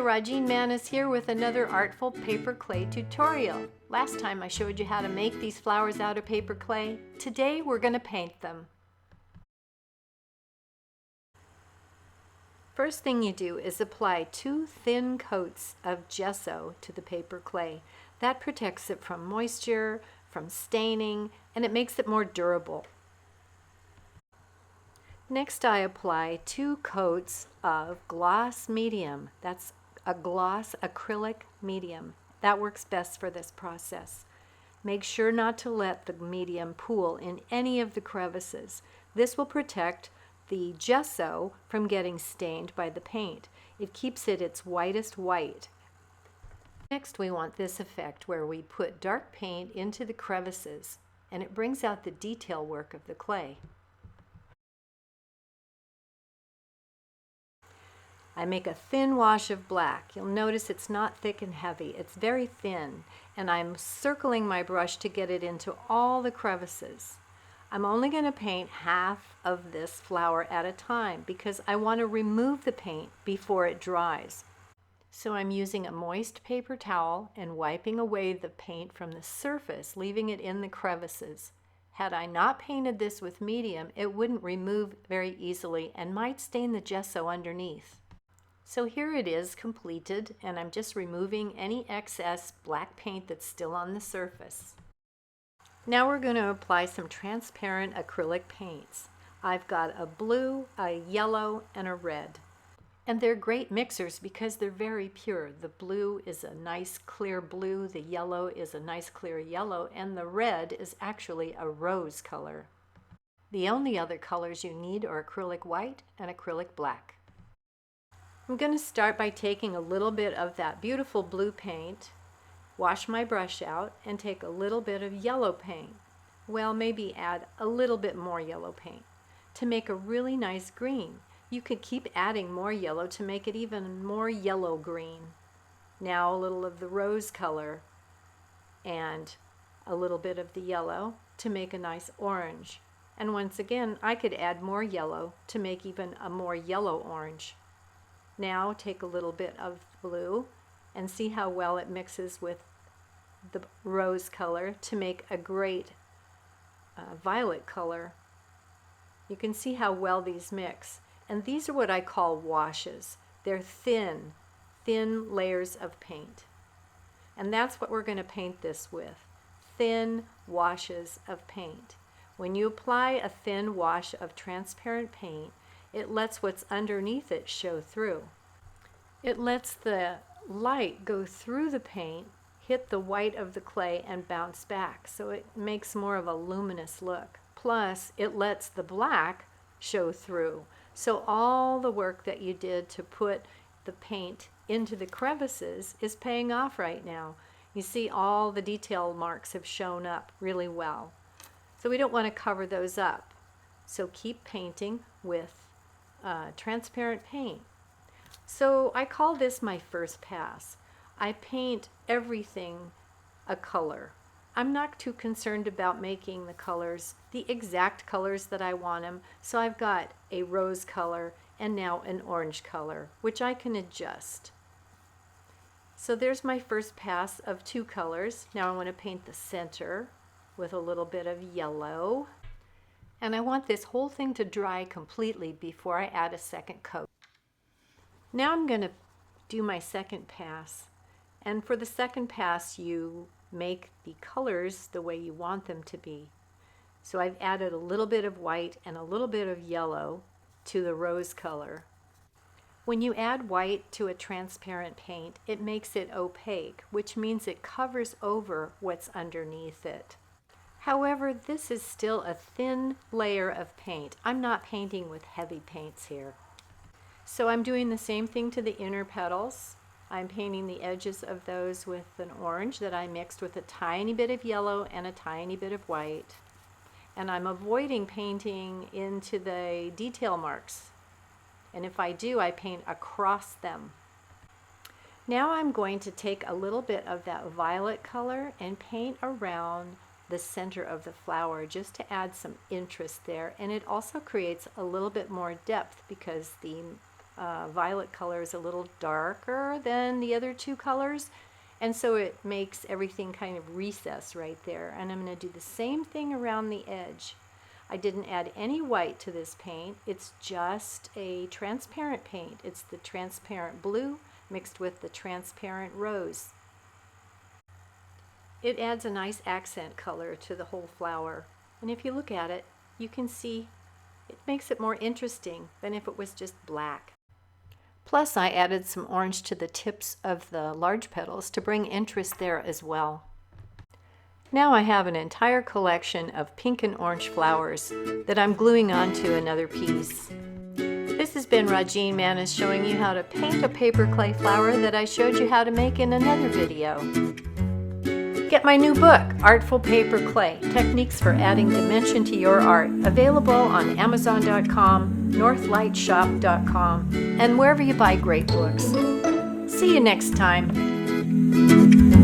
Rogene Man is here with another Artful paper clay tutorial. Last time I showed you how to make these flowers out of paper clay. Today we're going to paint them. First thing you do is apply 2 thin coats of gesso to the paper clay. That protects it from moisture, from staining, and it makes it more durable. Next I apply 2 coats of gloss medium. That's a gloss acrylic medium. That works best for this process. Make sure not to let the medium pool in any of the crevices. This will protect the gesso from getting stained by the paint. It keeps it its whitest white. Next we want this effect where we put dark paint into the crevices and it brings out the detail work of the clay. I make a thin wash of black. You'll notice it's not thick and heavy. It's very thin, and I'm circling my brush to get it into all the crevices. I'm only going to paint half of this flower at a time because I want to remove the paint before it dries. So I'm using a moist paper towel and wiping away the paint from the surface, leaving it in the crevices. Had I not painted this with medium, it wouldn't remove very easily and might stain the gesso underneath. So here it is completed, and I'm just removing any excess black paint that's still on the surface. Now we're going to apply some transparent acrylic paints. I've got a blue, a yellow, and a red. And they're great mixers because they're very pure. The blue is a nice clear blue, the yellow is a nice clear yellow, and the red is actually a rose color. The only other colors you need are acrylic white and acrylic black. I'm going to start by taking a little bit of that beautiful blue paint, wash my brush out, and take a little bit of yellow paint. Well, maybe add a little bit more yellow paint to make a really nice green. You could keep adding more yellow to make it even more yellow green. Now a little of the rose color and a little bit of the yellow to make a nice orange. And once again, I could add more yellow to make even a more yellow orange. Now take a little bit of blue and see how well it mixes with the rose color to make a great violet color. You can see how well these mix. And these are what I call washes. They're thin layers of paint. And that's what we're going to paint this with. Thin washes of paint. When you apply a thin wash of transparent paint, it lets what's underneath it show through. It lets the light go through the paint, hit the white of the clay, and bounce back. So it makes more of a luminous look. Plus, it lets the black show through. So all the work that you did to put the paint into the crevices is paying off right now. You see all the detail marks have shown up really well. So we don't want to cover those up. So keep painting with transparent paint. So I call this my first pass. I paint everything a color. I'm not too concerned about making the colors the exact colors that I want them. So I've got a rose color and now an orange color, which I can adjust. So there's my first pass of 2 colors. Now I want to paint the center with a little bit of yellow. And I want this whole thing to dry completely before I add a second coat. Now I'm going to do my second pass. And for the second pass, you make the colors the way you want them to be. So I've added a little bit of white and a little bit of yellow to the rose color. When you add white to a transparent paint, it makes it opaque, which means it covers over what's underneath it. However, this is still a thin layer of paint. I'm not painting with heavy paints here. So I'm doing the same thing to the inner petals. I'm painting the edges of those with an orange that I mixed with a tiny bit of yellow and a tiny bit of white. And I'm avoiding painting into the detail marks. And if I do, I paint across them. Now I'm going to take a little bit of that violet color and paint around the center of the flower just to add some interest there. And it also creates a little bit more depth because the violet color is a little darker than the other two colors, and so it makes everything kind of recess right there. And I'm going to do the same thing around the edge. I didn't add any white to this paint. It's just a transparent paint. It's the transparent blue mixed with the transparent rose. It adds a nice accent color to the whole flower. And if you look at it, you can see it makes it more interesting than if it was just black. Plus, I added some orange to the tips of the large petals to bring interest there as well. Now I have an entire collection of pink and orange flowers that I'm gluing onto another piece. This has been Rogene Manis showing you how to paint a paper clay flower that I showed you how to make in another video. Get my new book, Artful Paper Clay, Techniques for Adding Dimension to Your Art, available on Amazon.com, Northlightshop.com, and wherever you buy great books. See you next time.